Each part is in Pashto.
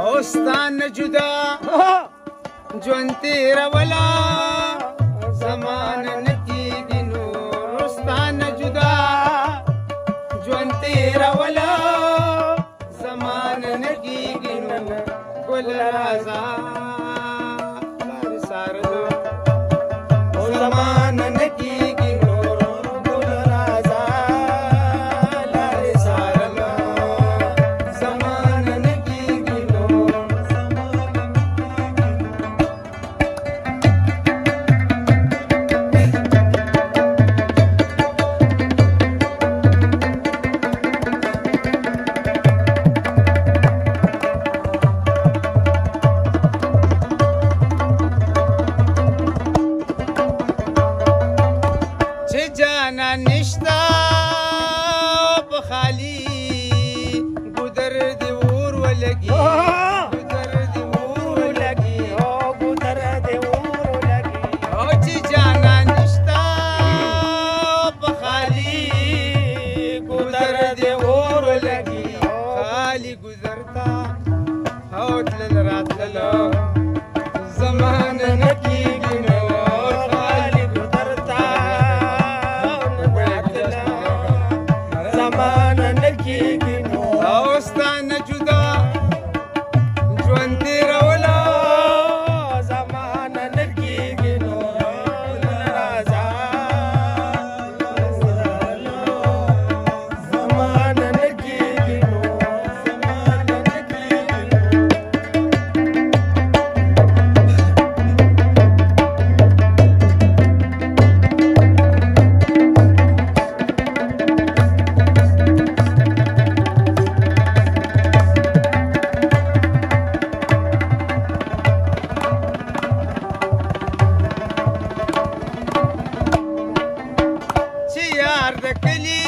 اوستان جدا ژوند تېرولا زمانه نه کېږي نور اوستان جدا ژوند تېرولا زمانه نه کېږي نور ګل راځه لارې څارلو زمانه نه کېږي نور ګل راځه لارې څارلو زمانه نه کېږي نور جانا نشتا بخالی گودر دی ور ولگی گودر دی ور ولگی گودر دی ور ولگی او چی جانا نشتا بخالی گودر دی ور ولگی خالی گذرتا او تلل راتللو زمان نکیگی نور خالی گذرتا اوستان جدا ژوند تېرولا زمانه نه کېږي نور راځه زمانه نه کېږي نور زمانه نه کېږي یار د کلی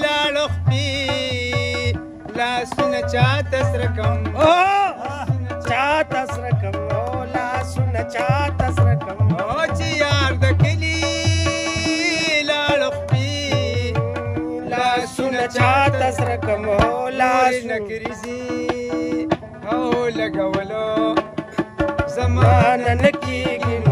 لاړو خپې لاسونه چاته سره کم چاته سره کم لاسونه چاته سره کم چې یار د کلی لاړو خپې لاسونه چاته سره کم لاسونه کریزي او لګولو زمانه نه کېږي